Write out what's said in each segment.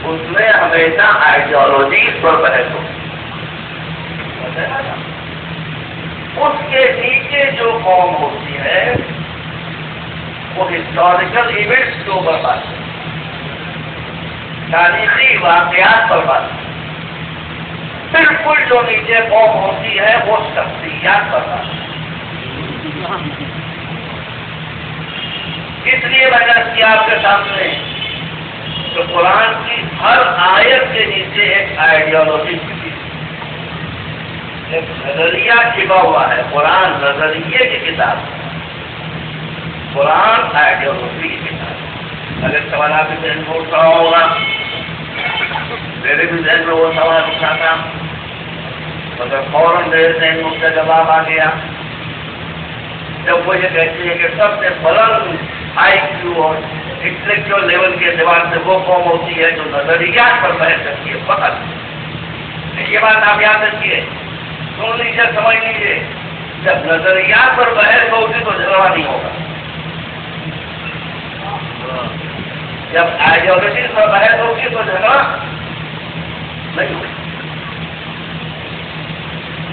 اس میں ہمیشہ آئیڈیالوجیز پر بحث ہو. اس کے نیچے جو قوم ہوتی ہے وہ ہسٹوریکل ایونٹس کے اوپر بات ہے، تاریخی واقعات پر بات ہے. بالکل جو نیچے قوم ہوتی ہے وہ شخصیات پر بات ہے. اس لیے میں نے کیا آپ کے سامنے تو قرآن کی ہر آیت کے نیچے ایک آئیڈیالوجی کی، ایک نظریہ چھپا ہوا ہے. قرآن نظریے کی کتاب ہے، قرآن آئیڈیالوجی کی کتاب ہے. اگر سوال آپ کے ذہن میں اٹھ رہا ہوگا، میرے بھی ذہن میں وہ سوال اٹھا تھا، مگر فوراً میرے ذہن میں اس کا جواب آ گیا جب وہ یہ کہتے ہیں کہ سب سے بلند آئی کیو اور انٹلیکچوئل لیول کے اعتبار سے وہ قوم ہوتی ہے جو نظریات پر بحث کرتی ہے. فقط یہ بات آپ یاد رکھیے، سن لیجیے، سمجھ لیجیے، جب نظریات پر بحث ہوگی تو جھگڑا نہیں ہوگا. جب آئیڈیالوجی پر بحث ہوگی تو جھگڑا نہیں ہوگا.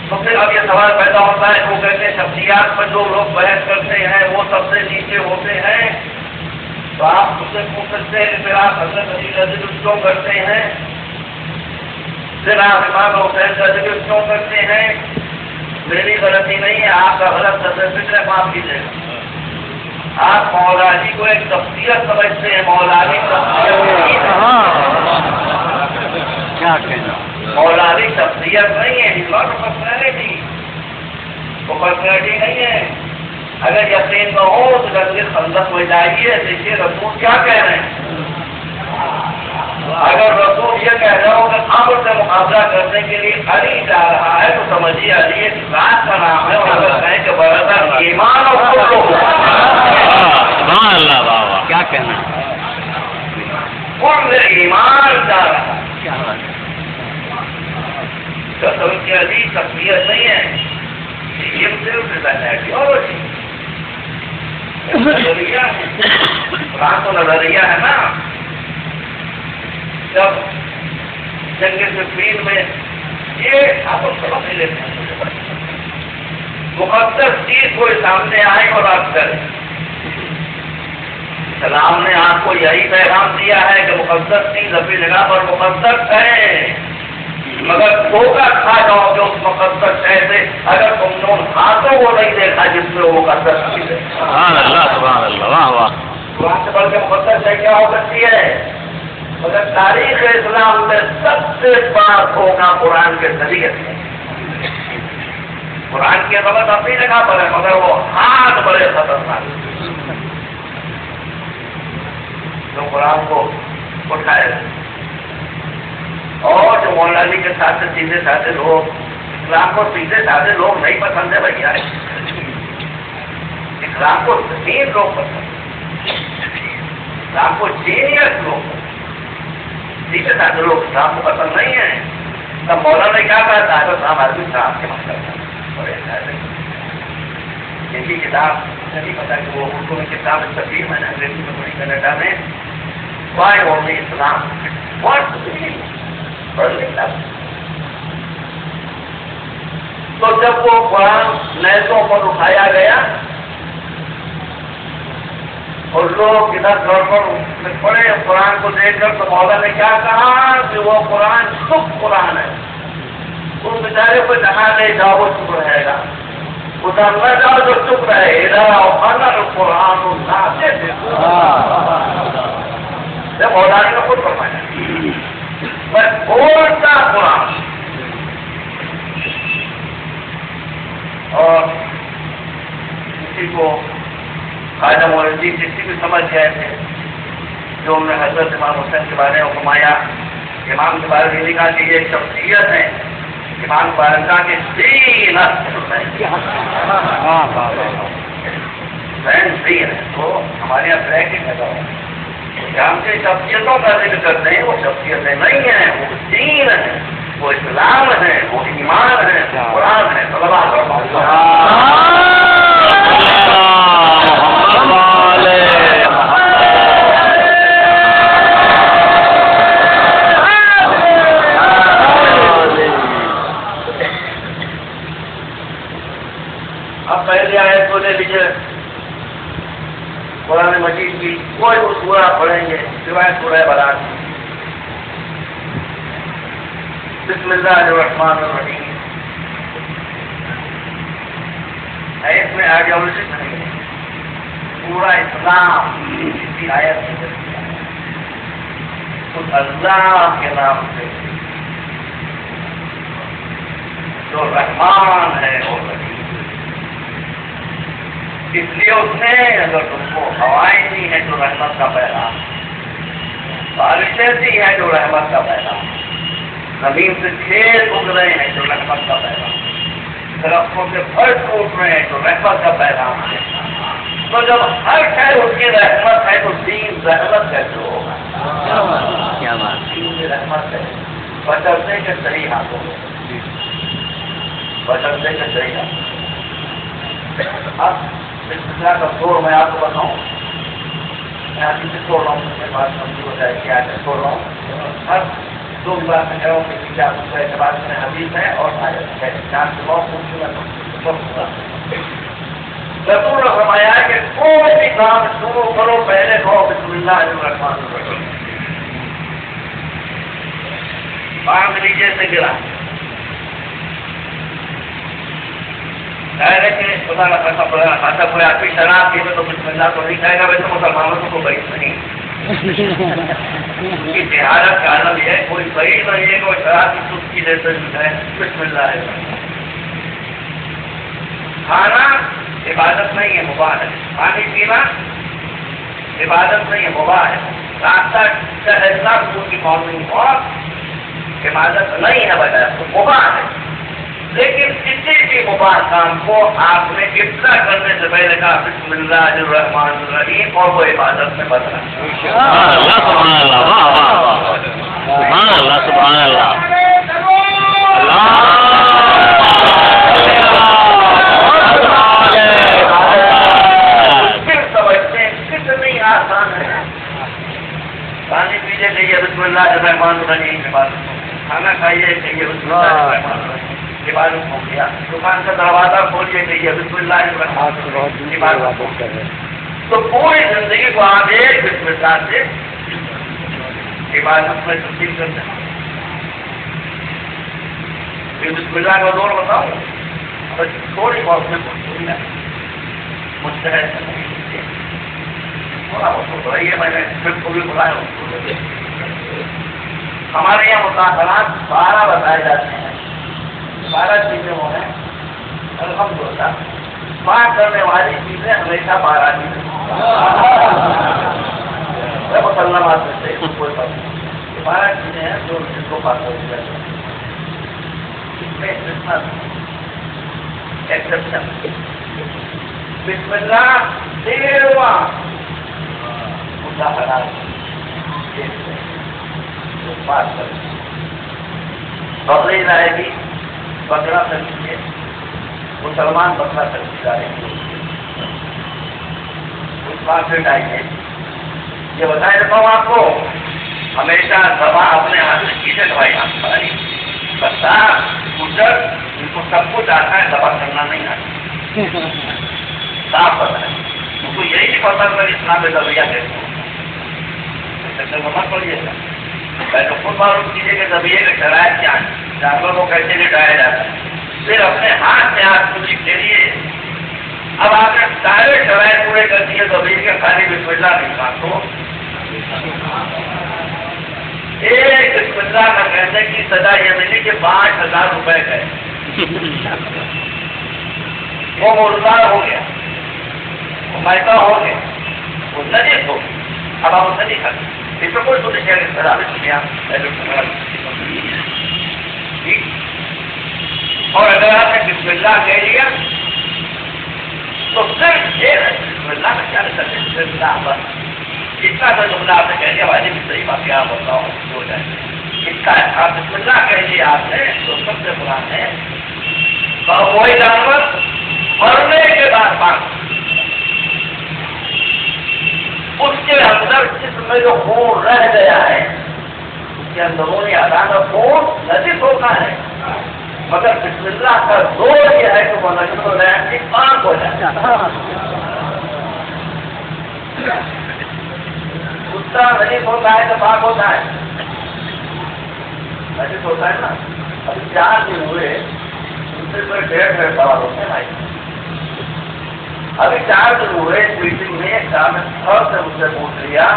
تو پھر اب یہ سوال پیدا ہوتا ہے، وہ کہتے ہیں شخصیات پر جو لوگ بحث کرتے ہیں وہ سب سے نیچے ہوتے ہیں. تو آپ اس سے پوچھ سکتے ہیں کہ پھر آپ حضرت علی کا ذکر کیوں کرتے ہیں، پھر آپ امام حسین کا ذکر کیوں کرتے ہیں؟ میری غلطی نہیں ہے، آپ کا غلط تصور ہے، معاف کیجیے گا. آپ مولا علی کو ایک شخصیت سمجھتے ہیں. مولا علی کیا کہنا، مولا علی شخصیت نہیں ہے، پرسنالٹی، وہ پرسنالٹی نہیں ہے. اگر یقین نہ ہو تو جنگ خندق میں جائیے، دیکھیے رسول کیا کہہ رہے ہیں. اگر رسول یہ کہہ رہا ہو کہ امر سے مقابلہ کرنے کے لیے علی جا رہا ہے تو سمجھیے علی ایک ذات کا نام ہے. اور اگر کہیں کہ برادر ایمان اور اللہ بابا کیا کہنا، کل ایمان جا رہا ہے. قسم کی علی شخصیت نہیں ہے، یہ صرف آئیڈیالوجی نظریہ ہے. قرآن تو نظریہ ہے نا. جب جنگ صفین میں یہ آپ سبق نہیں لیتے ہیں، مقدس چیز کوئی سامنے آئے اور آپ کریں. اسلام نے آپ کو یہی پیغام دیا ہے کہ مقدس چیز اپنی جگہ پر مقدس ہے، مگر دھوکہ کھا جاؤ گے اس مقدس شے سے اگر تم نے ان ہاتھوں کو نہیں دیکھا جس میں وہ مقدس چیز ہے. سبحان اللہ سبحان اللہ، واہ واہ. قرآن سے بڑھ کے مقدس شے کیا ہو سکتی ہے؟ مگر تاریخ اسلام میں سب سے بڑا دھوکہ قرآن کے ذریعے سے. قرآن کی عظمت اپنی جگہ پر ہے مگر وہ ہاتھ بڑے خطرناک جو قرآن کو اٹھائے. اور جو مولا علی کے ساتھ سیدھے سادھے لوگ، اسلام کو سیدھے سادھے لوگ نہیں پسند ہے بھیا، اسلام کو دین لوگ پسند، اسلام کو جینیس لوگ، سیدھے سادھے لوگ اسلام کو پسند نہیں ہے. تب مولا نے کیا کہا تھا؟ اسلام آدمی اسلام کے مطلب یہی کتاب نہیں پتا کہ وہ اردو میں کتاب تفصیل میں نے انگریزی میں پڑھی کینیڈا میں، وائی اونلی اسلام واٹ. تو جب وہ قرآن نیزوں پر اٹھایا گیا اور لوگ ادھر گڑبڑ پڑے قرآن کو دیکھ کر، تو مولا نے کیا کہا کہ وہ قرآن چپ قرآن ہے. اس بیچارے کو جہاں لے جاؤ وہ چپ رہے گا، ادھر نہ جاؤ جو چپ رہے گا. قرآن مولا نے خود فرمایا بس بولتا قرآن. اور کسی کو خواجہ معین الدین چشتی بھی سمجھ گئے تھے جو انہوں نے حضرت امام حسین کے بارے میں فرمایا. امام کے بارے میں لکھا کہ یہ ایک شخصیت ہے، امام بارگاہ کے 3 ہے. تو ہمارے یہاں بریکٹ لگا ہوا ہے. ہم سے شخصیتوں کا ذکر کرتے ہیں، وہ شخصیتیں نہیں ہیں، وہ دین ہے، وہ اسلام ہے، وہ ایمان ہے، قرآن ہے. صلی اللہ علیہ وسلم. قرآن مجید کی کوئی وہ سورہ پڑھیں گے سوائے سورہ بلاد. بسم اللہ الرحمن الرحیم ہے، اس میں آئیڈیالوجی نہیں ہے، پورا اسلام اسی آیت میں خود اللہ کے نام سے جو رحمان ہے وہ رحیم. اس لیے اس نے اگر تم کو ہوائیں دی ہے جو رحمت کا پیغام، بارشیں دی ہے جو رحمت کا پیغام، زمین سے کھیت اگ رہے ہیں جو رحمت کا پیغام، درختوں سے پھل ٹوٹ رہے ہیں جو رحمت کا پیغام ہے. تو جب ہر شے اس کی رحمت ہے تو دین رحمت کیسے ہوگا؟ کیا بات. دین کی رحمت ہے بچرتے کے صحیح ہاتھوں میں، بچرتے کے صحیح ہاتھوں. اب اس طرح کا دور میں آپ کو بتاؤں، میں آپ سے چھوڑ رہا ہوں، اس کے بعد سمجھ ہو جائے کیا چھوڑ رہا ہوں. ہر دو بار میں کہہ رہا ہوں کہ پیچھے آپ کے اعتبار میں حدیث ہے اور آیت ہے، جان سے بہت خوبصورت رسول نے فرمایا کہ کوئی بھی کام شروع کرو پہلے کہو بسم اللہ الرحمن الرحیم. پانچ نیچے سے گرا خدا کا پیسہ پڑا خاصا کوئی آدمی شراب پیے تو بسم اللہ تو نہیں کہے گا، ویسے مسلمانوں کو بڑی نہیں. ان کی جہالت کا عالم یہ ہے، کوئی صحیح نہیں ہے کہ وہ شراب کی سود کی جیسے ہے. بسم اللہ ہے. کھانا عبادت نہیں ہے، مباح ہے. پانی پینا عبادت نہیں ہے، مباح ہے. راستہ ٹہلنا صبح کی مارننگ واک عبادت نہیں ہے، بجائے تو مباح ہے. لیکن کسی بھی مباح کام کو آپ نے ابتدا کرنے سے پہلے کہا بسم اللہ الرحمن الرحیم اور وہ عبادت میں بدلا. سبحان اللہ، سبحان اللہ، واہ واہ واہ، سبحان اللہ، سبحان اللہ. پھر سمجھتے ہیں کتنی آسان ہے. پانی پینے کہیے بسم اللہ الرحمن الرحیم عبادت، کھانا کھائیے کہیے بسم اللہ الرحمن الرحیم عبادت ہو گیا. دکان کا دروازہ کھولیے کہیے بسم اللہ الرحمن الرحیم عبادت ہو گیا. تو پوری زندگی کو آپ ایک بسم اللہ سے عبادت میں تبدیل کرتے ہیں. بسم اللہ کا دور بتاؤں تھوڑی بہت میں مستحد تھوڑا بہت رہی ہے. میں نے پھر کو بھی بلایا. ہمارے یہاں مطالعات 12 بتائے جاتے ہیں. 12 چیزیں وہ ہیں الحمدللہ. پاک کرنے والی چیزیں ہمیشہ 12 چیزیں مسلمات میں سے کوئی بات نہیں. 12 چیزیں ہیں جو جس کو پاک کر دیا جائے. اس میں ایکسپشن بسم اللہ 13واں مظاہرات بات کریں. بقرعید آئے گی، بکرا خریدیے، مسلمان بکرا خرید جائے گی. اس بات پھر آئیے یہ بتایا دیتا ہوں آپ کو، ہمیشہ دوا اپنے ہاتھ سے کیسے دوائی ہاتھ پڑائی. بتا گزر ان کو سب کچھ آتا ہے، دوا کرنا نہیں آتا. صاف پتا ہے ان کو یہی نہیں پتا کہ اسلام میں رویہ کیسے ہو. مت پڑیے گا پہلے خود معلوم کیجیے کہ زبیے کے شرائط کیا ہے، جانور کو کیسے لٹایا جاتا ہے. پھر اپنے ہاتھ سے ہاتھ کو لکھیے. اب آپ نے سارے شرائط پورے کر دیے زبیے کے خالی بسم اللہ نہیں کھاتے. ایک بسم اللہ کا کہنے کی سزا یہ ملی کہ 5,000 روپئے گئے. وہ مردار ہو گیا، وہ میتا ہو گیا، وہ نجس ہو گیا. اب آپ اسے نہیں کھاتے. اس میں کوئی سوچے کہ سزا میں کیا اور اگر آپ نے بسم اللہ کہہ لیا تو صرف یہ بسم اللہ میں کیا کرتے ہیں. بسم اللہ بس اتنا سا جملہ آپ نے کہہ دیا واجب بھی صحیح بات کیا بتاؤ ہو جائے. اس کا آپ بسم اللہ کہہ دیا آپ نے تو سب سے قرآن ہے. اور وہی جانور مرنے کے بعد بات اس کے اندر جسم میں جو خون رہ گیا ہے اس کے اندرونی اعضاء خون نجس ہوتا ہے، مگر بسم اللہ کا زور یہ ہے کہ وہ نجس ہو جائے کہ پاک ہو جائے. کتا نجیس ہوتا ہے تو پاک ہوتا ہے؟ نجیس ہوتا ہے نا. ابھی 4 دن ہوئے ان سے کوئی 1.5 سوال ہوتے ہیں بھائی. ابھی 4 دن ہوئے میٹنگ میں سر سے مجھ سے پوچھ لیا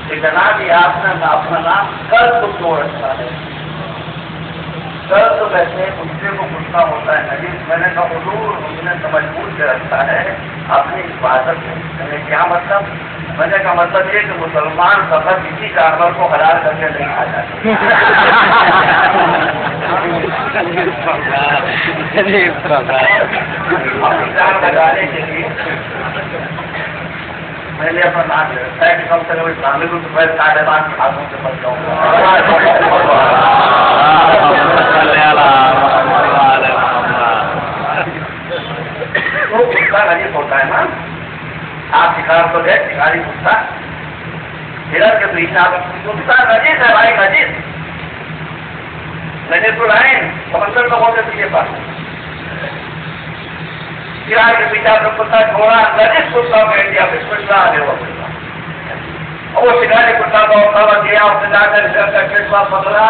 کہ جناب یہ آپ نے اپنا نام کل تو کیوں رکھا ہے؟ کل تو ویسے کتے کو کتا ہوتا ہے نجیس. میں نے کہا حضور مجھ نے سمجھ پوچھ کے رکھا ہے اپنی حفاظت میں. میں نے کیا مطلب؟ میں نے کہا مطلب یہ کہ مسلمان فقط کسی جانور کو حلال کر کے نہیں کھا جاتے. جان لگانے کے لیے میں نے اپنا نام لے رکھا ہے کہ کم سے کم اسلامی کو پہلے طالبان کے ہاتھوں سے بچ جاؤں گا. وہ کتا نجیس ہوتا ہے نا. آپ شکار تو گئے شکاری کتا ہرن کے پیچھے آپ کتا نجیس ہے بھائی. نجیس نجیس العین سمندر کا بہت پیچھے پاس شکار کے پیچھے آپ کتا چھوڑا نجیس کتا کو انڈیا بسم اللہ آگے ہوا وہ شکاری کتا کو خبر دیا اس نے جا کر چشمہ پکڑا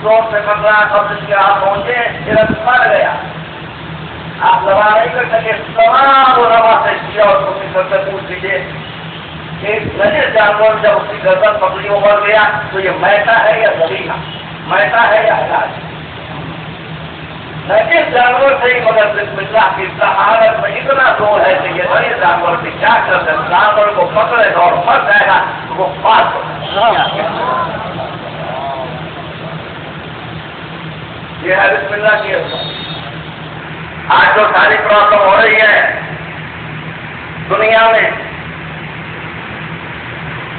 زور سے پکڑا قبض کے آپ پہنچے ہرن مر گیا. آپ لوا نہیں کر سکے تمام علماء سے کیا اور اپنی سر سے پوچھ لیجیے کہ نجیس جانور جب اس کی گردن پکڑی ابھر گیا تو یہ میٹا ہے یا زمینہ؟ میٹا ہے یا علاج؟ نجیس جانور سے ہی مگر بسم اللہ کی طہارت میں اتنا زور ہے کہ یہ نجیس جانور بھی کیا کرتے ہیں جانور کو پکڑے اور مر جائے گا وہ پاس ہو یہ ہے بسم اللہ کی. آج جو ساری پرابلم ہو رہی ہے دنیا میں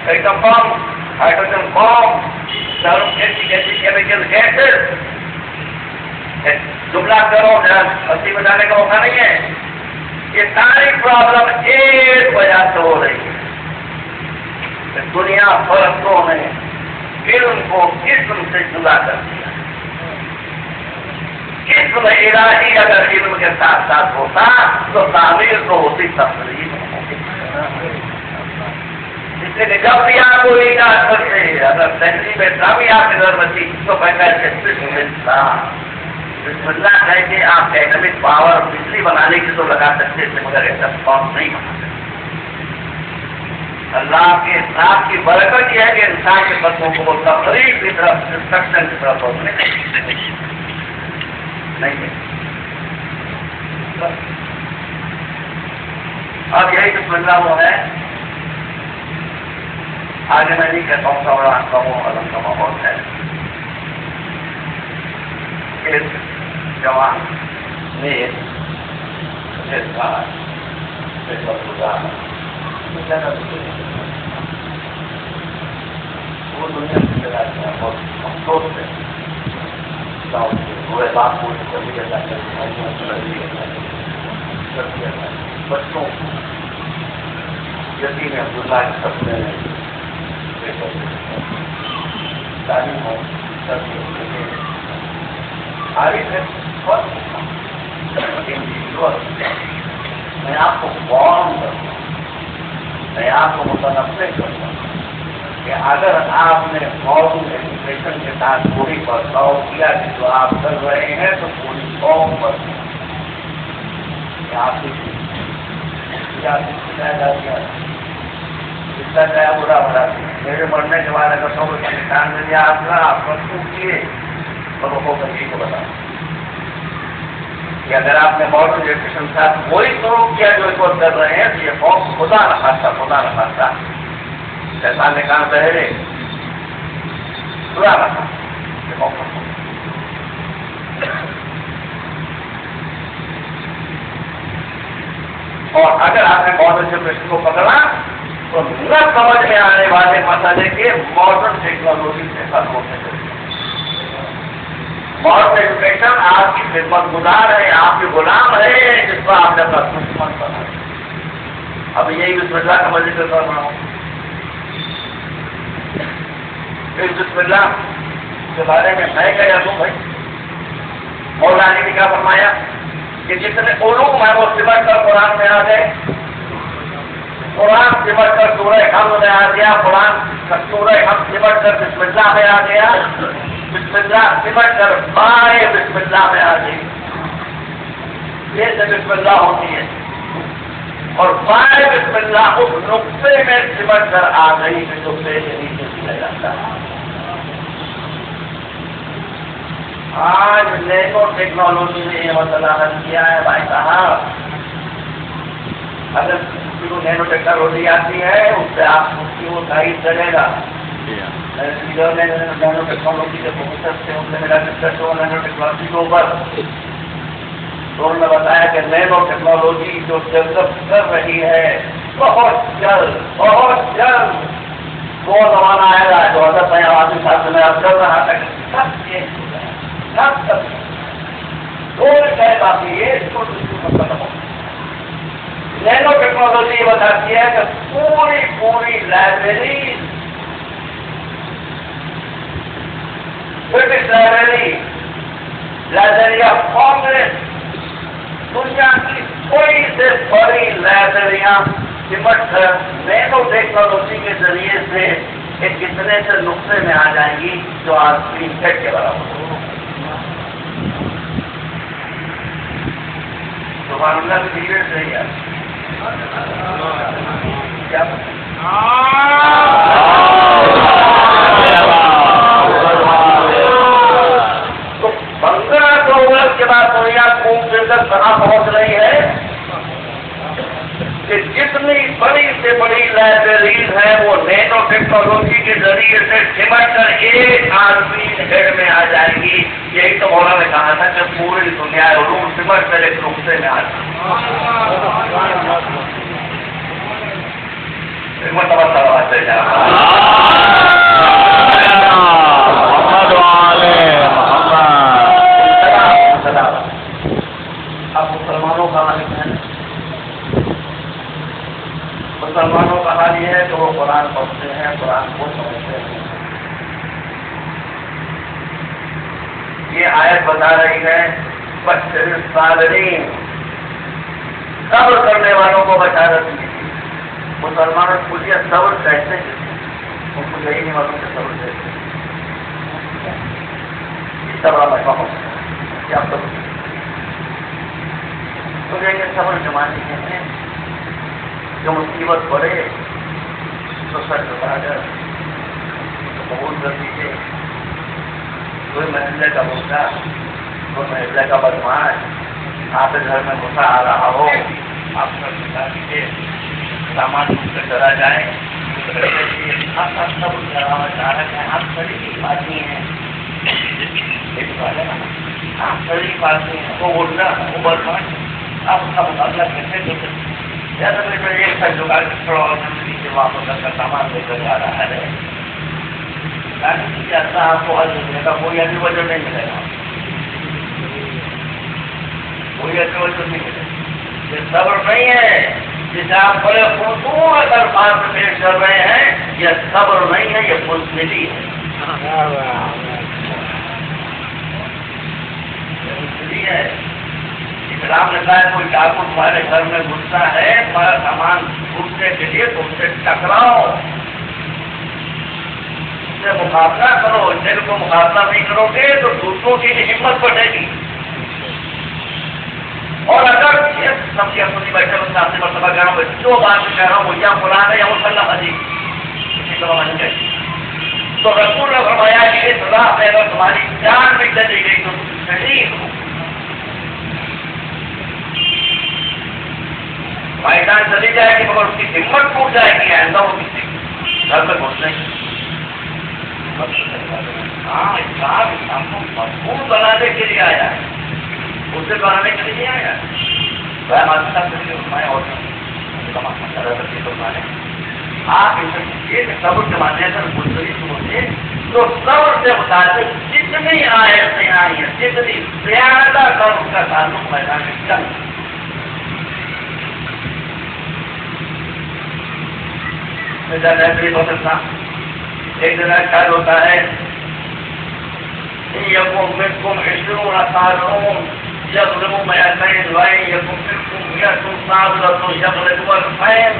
ایٹم بم ہائیڈروجن بم کیسی کیمیکل گیسز جملہ کرو بستی میں جانے کا موقع نہیں ہے. یہ ساری پرابلم ایک وجہ سے ہو رہی ہے. دنیا فرقوں نے علم کو جسم سے جدا کر دیا. اسم الہی اگر علم کے ساتھ ساتھ ہوتا تو تعمیر تو ہوتی تفریح ہوتی. اس لیے جب بھی آپ کو ایجاد کرتے اگر تحریر میں کبھی آپ ادھر بچی تو بسم اللہ کہہ کے آپ ایٹمک پاور بجلی بنانے کی تو لگا سکتے تھے مگر ایٹم بم نہیں بنا سکتے. اللہ کے ساتھ کی برکت یہ ہے کہ انسان کے قدموں کو وہ تفریح کی طرف انسٹرکشن کی طرف ہونے نہیں. اب یہی بسم اللہ وہ ہے. آگے میں نہیں کہتا ہوں بڑا علم کا ماحول ہے. ایک جوان نیک وہ دنیا کی بہت افسوس ہے بات کو بچوں یتیم عبداللہ کے سپنے تعلیم ہو میں آپ کو فارم کروں میں آپ کو متنفع کروں کہ اگر آپ نے فارم ایجوکیشن کے ساتھ پوری برتاؤ کیا کہ جو آپ کر رہے ہیں تو پوری قوم پر آپ اس کا کیا برا بڑا میرے مرنے کے بعد اگر سو کا نشان مل گیا آپ کا آپ پرسوں کیے تو وہ کسی کو بتا کہ اگر آپ نے ماڈرن ایجوکیشن کے ساتھ وہی شروع کیا جو اس وقت کر رہے ہیں تو یہ قوم خدا نخواستہ شیطان نے کہا پہلے برا رکھا اور اگر آپ نے ماڈرن ایجوکیشن کو پکڑا تو نہ سمجھ میں آنے والے مسئلے کے ماڈرن ٹیکنالوجی سے ختم ہوتے ہیں. ماڈرن ایجوکیشن آپ کی خدمت گزار ہے آپ کی غلام ہے جس کو آپ نے اپنا دشمن بنا. اب یہی بسم اللہ کا مزید کر رہا ہوں. اس بسم اللہ کے بارے میں کہہ دوں بھائی مولانا نے کیا فرمایا کہ جتنے علوم ہیں وہ سمجھ کر قرآن میں آ گئے قرآن سمٹ کر سورہ حمد میں آ گیا، قرآن سورہ حمد سمٹ کر بسم اللہ میں آ گیا، بسم اللہ سمٹ کر بائے بسم اللہ میں آ گئی، یہ سے بسم اللہ ہوتی ہے، اور بائے بسم اللہ اس نقطے میں سمٹ کر آ گئی کہ نقطے کے نیچے دیا جاتا ہے۔ آج نینو ٹیکنالوجی نے یہ مسئلہ حل کیا ہے بھائی صاحب۔ اگر کسی کو نینو ٹیکنالوجی آتی ہے اس سے آپ اس کی وہ گائیڈ کرے گا۔ نینو ٹیکنالوجی کے پروفیسر سے ان سے میرا ڈسکس ہوا نینو ٹیکنالوجی کے اوپر، تو انہوں نے بتایا کہ نینو ٹیکنالوجی جو ڈیولپ کر رہی ہے بہت جلد وہ زمانہ آئے گا جو حضرت آبادی صاحب سے میں اب کر رہا تھا کہ سب چینج ہو جائے گا، سب دور شاید باقی ہے اس کو مطلب نینو ٹیکنالوجی یہ بتاتی ہے کہ پوری library, British library of Congress, دنیا کی کوئی سے بڑی لائبریریاں سمٹ کر نینو ٹیکنالوجی کے ذریعے سے ایک کتنے سے نقطے میں آ جائیں گی جو آج اسکرین سیٹ کے برابر ہو۔ سبحان اللہ کی دیگر سے ہی ہے کیا تو 1500 برس کے بعد دنیا خوب بہتر کہاں پہنچ رہی ہے کہ جتنی بڑی سے بڑی لائبریریز ہیں وہ نینو ٹیکنالوجی کے ذریعے سے سمٹ کر ایک آدمی ہیڈ میں آ جائے گی۔ یہی تو مولانا نے کہا تھا کہ پوری دنیا علوم سمٹ کر ایک نقطے میں آ جائے گی۔ اب مسلمانوں کا حال ہے، مسلمانوں کا حال یہ ہے کہ وہ قرآن پڑھتے ہیں، قرآن کو سمجھتے ہیں۔ یہ آیت بتا رہی ہے بشر الصابرین، صبر کرنے والوں کو بشارت دی۔ مسلمانوں کو پوچھے صبر کیسے، ان کو یہی نہیں معلوم کہ صبر کیسے، اس طرح میں کہوں کیا صبر تو یہ صبر زمانے کے ہیں جو مصیبت پڑے تو سر جھکا کر قبول کر دیجیے۔ کوئی محلے کا بھوکا، کوئی محلے کا بدماش آپ کے گھر میں گھسا آ رہا ہو، آپ سر جھکا دیجیے، سامان مجھ سے چلا جائے، آپ سب چلانا چاہ رہے ہیں، آپ شریف آدمی ہیں، آپ شریف آدمی ہیں، وہ بولنا وہ بدماش آپ اس کا مقابلہ کیسے کر سکتے؟ ایک ساتھ جگہ چھوڑا اور نیچے واپس کر سامان لے کر جا رہا ہے، اللہ آپ کو حل دینے کا کوئی ابھی وجہ نہیں ملے گا، کوئی ابھی وجہ نہیں ملے گا۔ یہ صبر نہیں ہے جسے آپ بڑے خوبصورت الفاظ میں پیش کر رہے ہیں، یہ صبر نہیں ہے، یہ بزدلی ہے، بزدلی ہے۔ اسلام نے کہا کوئی ڈاکو تمہارے گھر میں گھستا ہے، تمہارا سامان ڈھونڈنے کے لیے تم سے ٹکراؤ، اس سے مقابلہ کرو، دل کو مقابلہ نہیں کرو گے تو دوسروں کی ہمت بڑھے گی۔ اور اگر یہ سب کی اپنی بیٹھے سامنے مرتبہ کہہ رہا ہوں جو بات کہہ رہا ہوں وہ یا قرآن ہے یا مسلم حدیث کسی کو مان گئے تو رسول نے فرمایا کہ اس راہ پہ اگر تمہاری جان بھی چلی گئی تو شہید ہو، بھائی جان چلی جائے گی مگر اس کی ہمت ٹوٹ جائے گی، ایسا ہو کسی گھر میں گھسنے کی۔ ہاں اسلام کو مضبوط بنانے کے لیے آیا ہے، اسے بنانے کے لیے نہیں آیا ہے۔ اور آپ اسے کیجیے کہ صبر کے ماننے سے گزری سوچے تو صبر سے متعلق جتنی آیتیں آئی ہیں، جتنی زیادہ کر اس کا تعلق میدان جنگ۔ ایک دن خیال ہوتا ہے يكن منكم 20 صابرون يغلبوا 200 وإن يكن منكم 100 صابرة يغلبوا 2000۔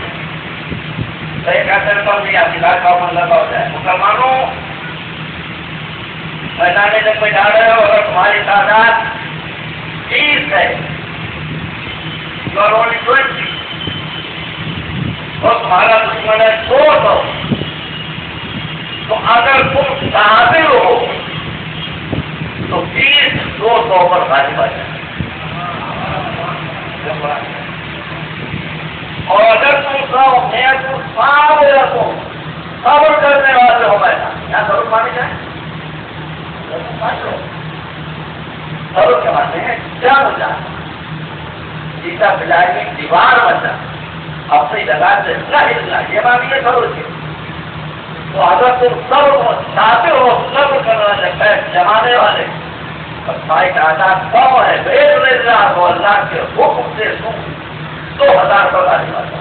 ایک اثر پر بھی آپ علاقہ من لگا ہو جائے. مسلمانوں میدان جنگ میں جا رہے ہو اگر تمہاری تعداد 30 ہے اور 20 اور تمہارا دشمن ہے 200 تو اگر تم قابل ہو تو 20 200 پر غالب آ جائے. اور اگر تم کہو میں تم صابر رکھو صبر کرنے والے ہو میں یہاں صبر مانے جائے صبر کے مانے ہیں جان ہو جائے جیسا بجائے میں دیوار بن جائے اپنی جگہ سے ہلنا یہ بات یہ صبر کی. تو اگر تم صبر چاہتے ہو صبر کرنے والے جمانے والے بھائی کا آزاد کم ہے بھیج اللہ ہو اللہ کے حکم سے تم 2000 پر آنے والا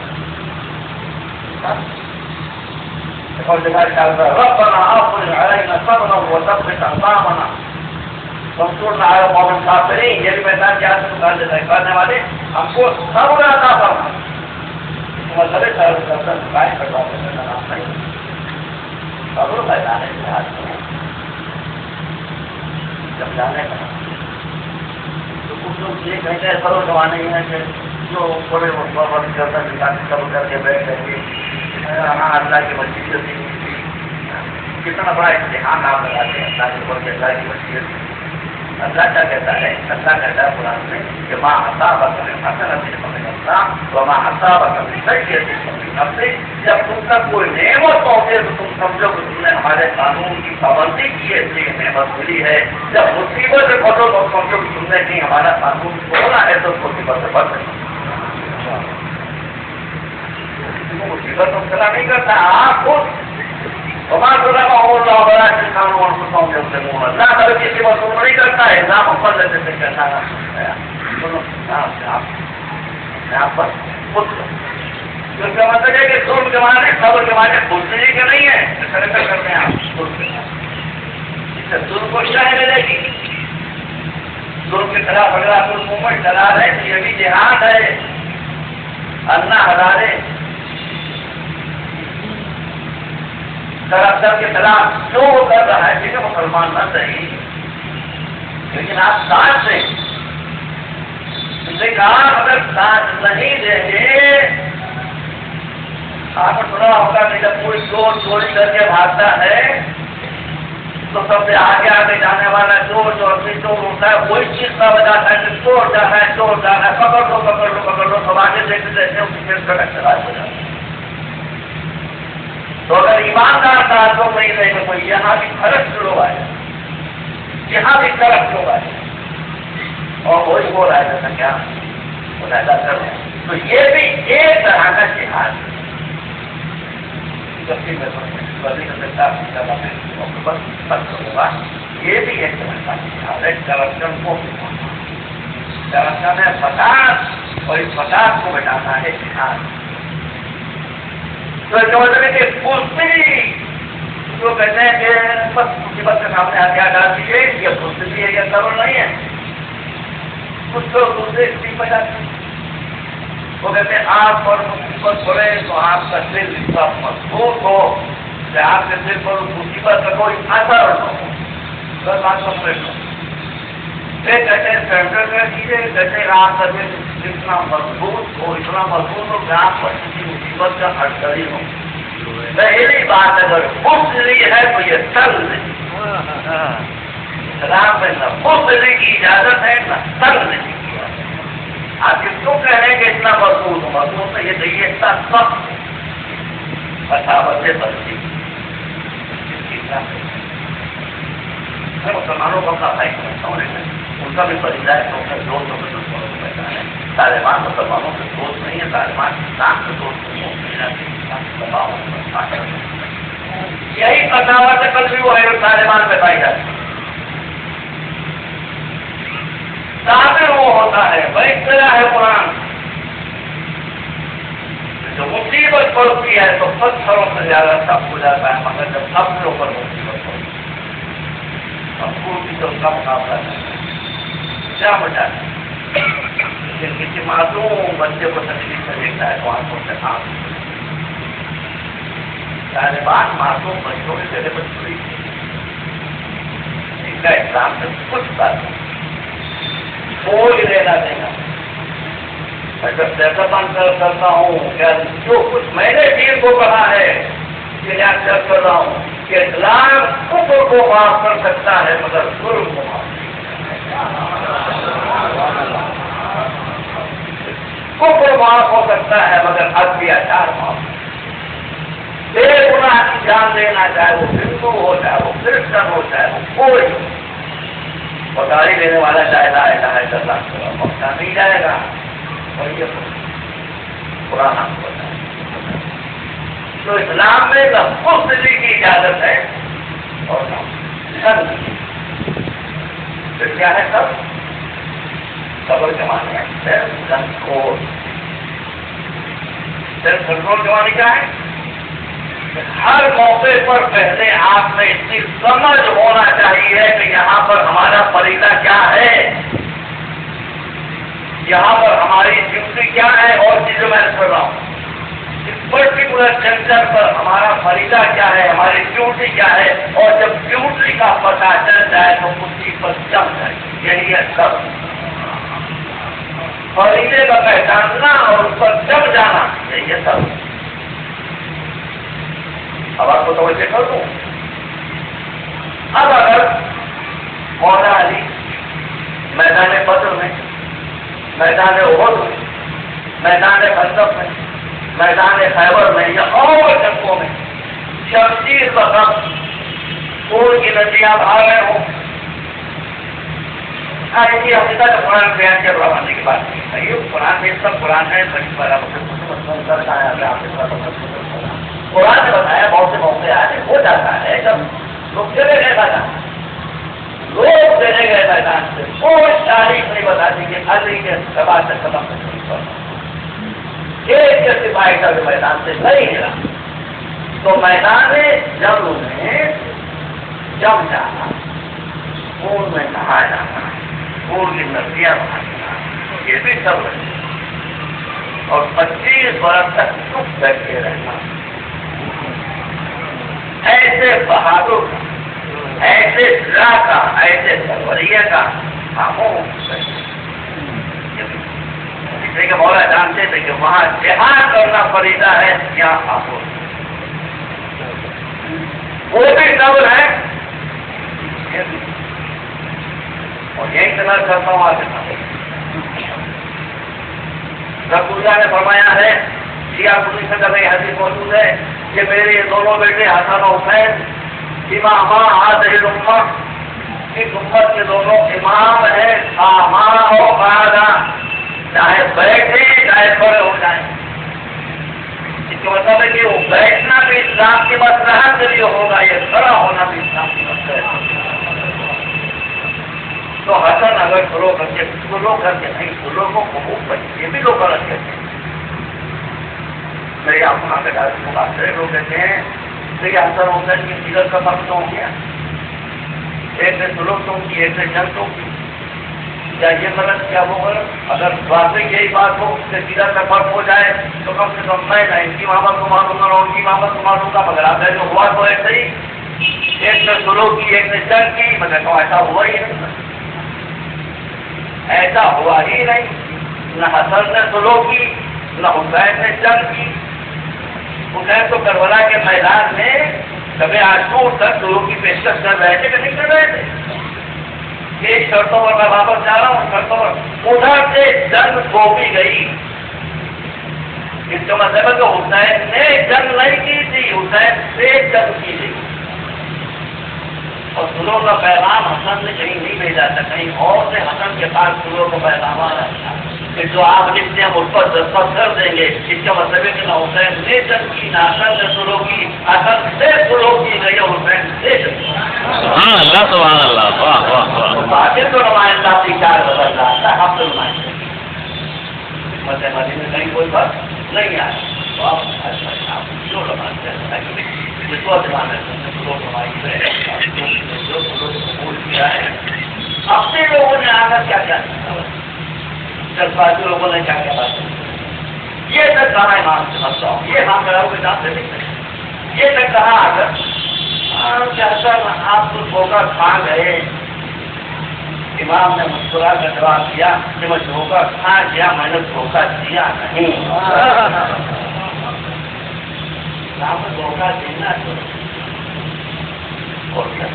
ربنا افرغ علينا صبرا وثبت اقدامنا وانصرنا على القوم الكافرين. یہ بھی میدان کی آدمی کرنے والے ہم کو صبر عطا فرما. مطلب قائم کرواتے ہیں نام نہیں صبر میدان جہاد جب جانے کا تو کچھ لوگ یہ کہتے ہیں صبر کمانے ہیں کہ جو بڑے مصور کرتا صبر کر کے بیٹھ گئے اللہ کی مسجد ہوتی کتنا بڑا امتحان آپ لگاتے ہیں اللہ کے اوپر اللہ کی مسجد. اللہ کیا کہتا ہے اللہ کہتا ہے قرآن میں کہ ماں اصابک من حسنۃ فمن اللہ وما اصابک من سیئۃ فمن نفسک. جب تم تک کوئی نعمت پہنچے تو تم سمجھو کہ تم نے ہمارے قانون کی پابندی کی ہے اس لیے نعمت ملی ہے. جب مصیبت سے پھنسو تو سمجھو کہ تم نے نہیں ہمارا قانون توڑا ہے تو مصیبت سے بچ سکتے. مصیبت مبتلا نہیں کرتا آپ خود اللہ کبھی کسی وصول نہیں کرتا ہے نہ محمد سے کہتا ہے کیونکہ مطلب ہے کہ ظلم کے معنی صبر کے معنی خوشی کے نہیں ہے سرکر کرتے ہیں آپ اس سے ظلم کو شاہ ملے گی. ظلم کے خلاف اگر آپ حکومت چلا رہے تو یہ بھی جہاد ہے. اللہ ہزارے کرپشن کے خلاف جو وہ کر رہا ہے ٹھیک ہے مسلمان نہ صحیح لیکن آپ ساتھ دیں. کہا اگر ساتھ نہیں دیں گے آپ نے سنا ہوگا کہ جب کوئی چور چوری کر کے بھاگتا ہے تو سب سے آگے آگے جانے والا چور جو اپنی چور ہوتا ہے وہی چیز کا بجاتا ہے کہ چور جانا ہے چور جانا ہے پکڑ لو پکڑ لو پکڑ لو سب آگے دیکھتے دیکھتے اس کی کا اختلاف ہو جاتا ہے. تو اگر ایماندار تعلق نہیں رہے گا تو یہاں بھی فرق شروع آئے یہاں بھی فرق شروع آئے اور وہی ہو رہا ہے جیسا کیا مشاہدہ کر رہے ہیں. تو یہ بھی ایک طرح کا جہاد ہے. یہ بھی ایک طرح کا جہاد ہے. کرپشن کو کرپشن ہے فساد اور اس فساد کو بچانا ہے جہاد. تو اس کا مطلب ہے کہ پوچھتی جو کہتے ہیں کہ بس مصیبت کے سامنے آ کے ڈال دیجیے یہ پوچھتی ہے یہ ضرور نہیں ہے. کچھ لوگ دوسرے اسٹیم پہ جاتے ہیں وہ کہتے ہیں آپ پر مصیبت پڑے تو آپ کا دل اتنا مضبوط ہو کہ آپ کے دل پر مصیبت کا کوئی اثر نہ ہو. بس بات سمجھ لو یہ کہتے ہیں سینٹر کر دیجیے کہتے ہیں آپ کا دل اتنا مضبوط ہو کہ آپ پر کسی مصیبت کا اثر ہی ہو. پہلی بات اگر خوشی ہے تو یہ سر نہیں اسلام میں نہ خوشی کی اجازت ہے نہ سر نہیں. آپ اس کو کہہ رہے ہیں کہ اتنا مضبوط ہے یہ دیکھیے اتنا سخت بچاوت سے بچتی میں مسلمانوں کو اپنا بھائی سمجھتا ہوں لیکن ان کا بھی پریدا ہے تو اپنے دوست اور دشمنوں کو پہچان ہے. طالبان مسلمانوں کے دوست نہیں ہے طالبان اسلام کے دوست نہیں ہے. یہی بچاوت سے کل بھی وہ ہے طالبان پہ پائی جاتی ہے. کافر وہ ہوتا ہے بھائی طرح ہے قرآن جو مصیبت پڑتی ہے تو پتھروں سے زیادہ سب ہو جاتا ہے مگر جب اپنے اوپر مصیبت پڑتی ہے اب کی تو کم مقابلہ کیا بچا ہے. لیکن کسی معصوم بچے کو تکلیف سے دیکھتا ہے تو آنکھوں سے طالبان معصوم بچوں کی جگہ پر چھوڑی ان کا اسلام سے کچھ بات کوئی لینا دینا. میں جب سیاست کرتا ہوں کیا جو کچھ میں نے دین کو کہا ہے کہ یاد کر رہا ہوں کہ اسلام کفر کو معاف کر سکتا ہے مگر ظلم کو معاف کفر معاف ہو سکتا ہے مگر اتیاچار معاف. بے گناہ کی جان لینا چاہے وہ ہندو ہو چاہے وہ کرسچن ہو چاہے وہ کوئی اور گاڑی لینے والا چاہے لا الہ الا اللہ موقع نہیں جائے گا. اور یہ پرانا ہوتا ہے تو اسلام میں لفظ دلی کی اجازت ہے اور پھر کیا ہے سب قبر کے معنی ہے سیلف کنٹرول. سیلف کنٹرول کے معنی کیا ہے؟ ہر موقع پر پہلے آپ میں اتنی سمجھ ہونا چاہیے کہ یہاں پر ہمارا فریضہ کیا ہے, یہاں پر ہماری ڈیوٹی کیا ہے, اور چیزیں میں کر رہا ہوں اس پرٹیکولر جنکشن پر ہمارا فریضہ کیا ہے, ہماری ڈیوٹی کیا ہے. اور جب ڈیوٹی کا پتہ چل جائے تو اسی پر جم جائے. یہی ہے سب فریضے کا پہچاننا اور اس پر جم جانا. یہی ہے سب. اب آپ کو توجہ کر دوں. اب اگر مولا علی میدان بدر میں, میدان احد میں, میدان خندق میں, میدان خیبر میں یا اور جنگوں میں شمشیر وقت خون کی ندیاں بہا رہے ہوں, یہ حقیقت ہے قرآن بیان کے روانے کی بات نہیں ہے. یہ قرآن میں سب قرآن ہے قرآن نے بتایا بہت سے موقع آئے ہو جاتا ہے جب لوگ چلے گئے میدان, لوگ چلے گئے میدان سے کوئی تاریخ نہیں بتاتی کہ علی کے سبا سے ختم ایک کے سپاہی کا بھی میدان سے نہیں ملا. تو میدان جنگ میں جم جانا, خون میں نہا جانا, خون کی ندیاں بہانا, یہ بھی سب ہے. اور 25 برس تک چپ بیٹھے رہنا ایسے بہادر کا, ایسے ضلع کا, ایسے سروریہ کا خاموش اس لیے کہ مولا جانتے تھے کہ وہاں جہاد کرنا فریضہ ہے, یہاں خاموش وہ بھی صبر ہے. اور یہی قدر کرتا ہوں آپ رسول اللہ نے فرمایا ہے, شیعہ پولیس سے کبھی حدیث موجود ہے کہ میرے یہ دونوں بیٹے حسن و حسین امامہ هذه الامہ, اس امت کے دونوں امام ہیں, آما و قاعدہ, چاہے بیٹھے چاہے کھڑے ہو جائیں. اس کا مطلب ہے کہ وہ بیٹھنا بھی اسلام کی مصلحت کے لیے ہوگا, یہ کھڑا ہونا بھی اسلام کی مصلحت. تو حسن اگر سلو کر کے نہیں سلو کو قبول بچے, یہ بھی لوگ غلط کہتے ہیں. میرے آپ وہاں پہ بات کرے لوگ کہتے ہیں کہ حسن حسین کی سیرت کا فرق تو ہو گیا, ایک نے سلو تو کی, ایک نے جنگ تو کی. کیا یہ غلط کیا وہ غلط؟ اگر واقعی یہی بات ہو کہ سیرت کا فرق ہو جائے تو کم سے کم میں ان کی محبت کو معلوم گا, ان کی محبت کو معلوم گا. مگر آپ جو ہوا تو ایسے ہی, ایک نے سلو کی ایک نے جنگ کی, مگر تو ایسا ہوا ہی نہیں, ایسا ہوا ہی نہیں. نہ حسن نے سلو کی نہ حسین نے جنگ کی. حسین تو کربلا کے میدان میں کبھی عاشور تک سلو کی پیشکش کر رہے تھے کہ نہیں کر رہے تھے. ایک شرطوں پر میں واپس جا رہا ہوں, شرطوں پر ادھر سے جنگ سونپی گئی. اس کا مطلب ہے کہ حسین نے جنگ نہیں کی تھی, حسین سے جنگ کی تھی. اور سلو کا پیغام حسن نے کہیں نہیں بھیجا تھا, کہیں اور سے حسن کے پاس سلو کا پیغام آ رہا تھا کہ جو آپ لکھتے ہیں اس پر دستخط کر دیں گے. اس کا مطلب ہے کہ نہ حسین نے جنگ کی نہ حسن نے سلو کی, حسن سے سلو کی گئی اور حسین سے جنگ کی. اللہ سبحان اللہ, واہ واہ واہ. باطل کو نمائندہ اپنی چار بدل رہا تھا, ہم تو نمائندے مدینے میں کہیں کوئی بات نہیں آئی. تو آپ جو نمائندے جس کو زمانے قبول کیا ہے, اپنے لوگوں نے آ کر کیا کیا جذباتی بازی لوگوں نے کیا کیا بات, یہ سب سارا امام سے مسئلہ ہو. یہ امام کرا ہوئے جانتے نہیں, یہ میں کہا سر آپ تو دھوکہ کھا گئے. امام نے مسکرا کر جواب دیا کہ میں دھوکہ کھا گیا، میں نے دھوکہ دیا نہیں. دھوکہ دینا اور کیا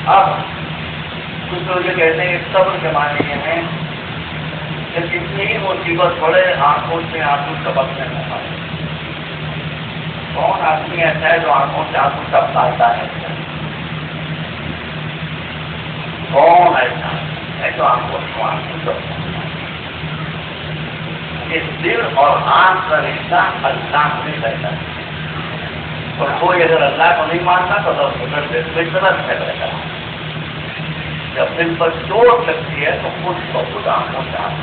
اب کچھ لوگ یہ کہتے ہیں صبر کے معنی یہ ہیں کہ جتنی ہی مصیبت پڑے آنکھوں سے آنسو ٹپکنے نہ پائے. کون آدمی ایسا ہے جو آنکھوں سے آنسو ٹپکاتا ہے؟ کون ایسا ہے جو آنکھوں سے آنسو ٹپکاتا ہے؟ اس دل اور آنکھ کا رشتہ اللہ میں رہتا ہے. اور کوئی اگر اللہ کو نہیں مانتا تو فطرت ہے رہتا ہے. جب دل پر چوٹ لگتی ہے تو خود بخود آنکھوں سے آنکھ.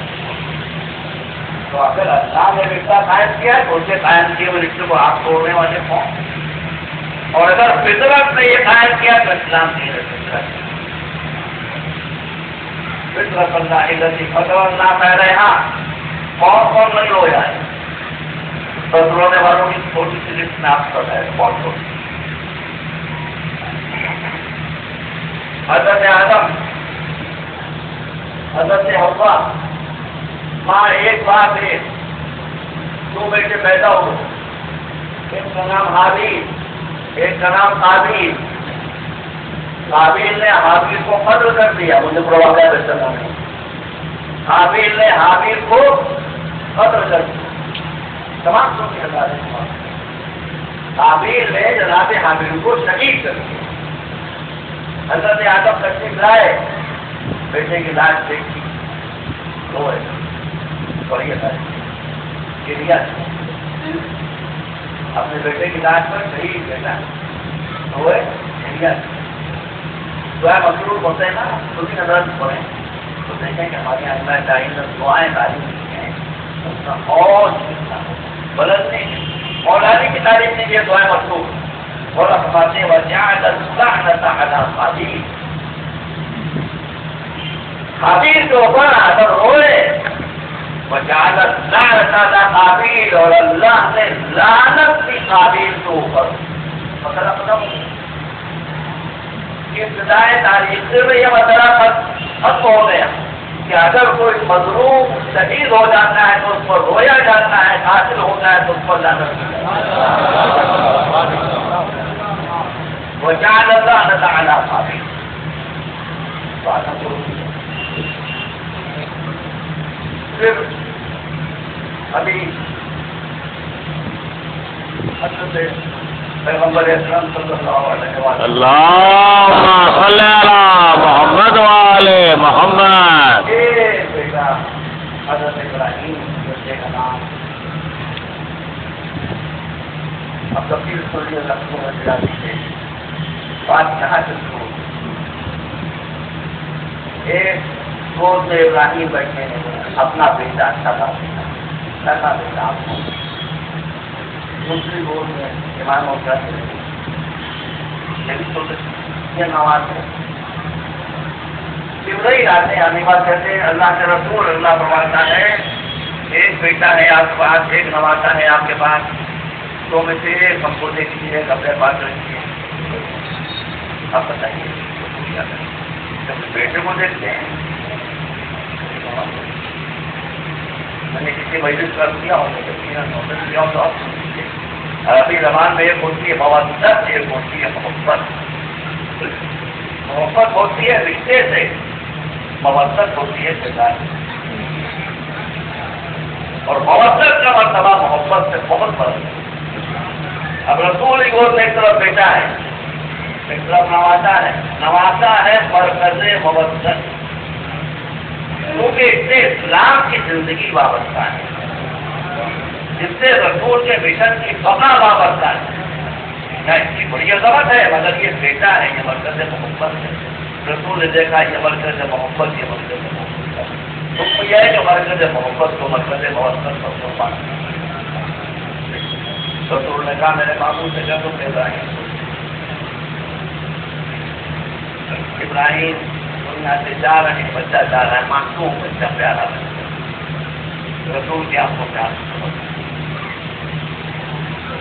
تو اگر اللہ نے رشتہ قائم کیا ہے تو اسے قائم کیے ہوئے رشتے کو آپ توڑنے والے کون؟ اور اگر فطرت نے یہ قائم کیا تو اسلام کی فطرت اللہ عزت فطر اللہ کہہ رہے ہیں. کون نہیں ہو جائے بس رونے والوں کی چھوٹی سی لسٹ میں آپ کر رہے ہیں. بہت چھوٹی. حضرت آدم، حضرت حوا، ماں ایک بات ہے، دو بیٹے پیدا ہو، ایک کا نام حابیل، ایک کا نام قابیل. قابیل نے حابیل کو قتل کر دیا، مجھے پروابہ چلا نہیں. حابیل نے حابیل کو قتل کر دیا. تمام سو کے ہزار حابیل نے جناب حابیل کو شہید کر دیا. حضرت آدم تشریف لائے، بیٹے کی لاش دیکھی، روئے بڑی گریا اپنے بیٹے کی لاش پر شہید بیٹا روئے گریا. دعائیں مصروف ہوتے ہیں نا، تمہیں نظر پڑے تو دیکھیں کہ ہمارے یہاں اللہ تعالیٰ دعائیں تعلیم کی ہیں اس کا اور غلط نہیں ہے. مولانا کی تعریف نہیں ہے دعائیں مصروف. اور فرماتے ہیں وجعل اللعنۃ علی قابیل. قابیل کے اوپر آدم روئے، وجعل اللعنۃ علی قابیل، اور اللہ نے لعنت کی قابیل کے اوپر. مسئلہ ختم. ابتدائے تاریخ میں یہ مسئلہ ختم ہو گیا کہ اگر کوئی مظلوم شہید ہو جاتا ہے تو اس پر رویا جاتا ہے، قاتل ہوتا ہے تو اس پر لعنت کی جاتی ہے. وجعل اللعنۃ علی قابیل. پھر ابھی حضرت پیغمبر اکرم صلی اللہ علیہ وسلم اللہم صلی علی محمد وآل محمد. بیٹا حضرت ابراہیم بیٹے کا نام اب تفصیل سنیے لفظوں میں ملا دیجیے. بات یہاں سے شروع. ایک گود میں ابراہیم بیٹھے ہیں، اپنا بیٹا اچھا تھا بیٹا آپ کو. دوسری گود میں امام ہوتا ہے، یہ نواز ہے. جبرائیل آتے ہیں، آنے بات کہتے ہیں اللہ کے رسول، اللہ فرماتا ہے ایک بیٹا ہے آپ کے پاس، ایک نوازا ہے آپ کے پاس، دو میں سے ایک ہم کو دیکھیے، اپنے پاس رکھیے. اب بتائیے جب بیٹے کو دیکھتے ہیں، میں نے کسی مجلس کر دیا ہوں تو عربی زبان میں ایک ہوتی ہے مودت، ایک ہوتی ہے محبت. محبت ہوتی ہے رشتے سے، مودت ہوتی ہے کردار سے. اور مودت کا مرتبہ محبت سے بہت فرق ہے. اب رسول کی گود میں ایک طرف بیٹا ہے، ایک طرف نوازا ہے مرکز مودت، کیونکہ اس سے اسلام کی زندگی وابستہ ہے، جس سے رسول کے مشن کی بقا وابستہ ہے. اس کی بڑی عظمت ہے، مگر یہ بیٹا ہے، یہ مرکز محبت ہے. رسول نے دیکھا یہ مرکز محبت، یہ مرکز محبت، حکم یہ ہے کہ مرکز محبت کو مرکز محبت سب کو پانا۔ رسول نے کہا میرے بابو سے کہہ دو کہ ابراہیم دنیا سے جا رہے ہیں، بچہ جا رہا ہے، معصوم بچہ پیارا بچہ، رسول کی آپ کو پیار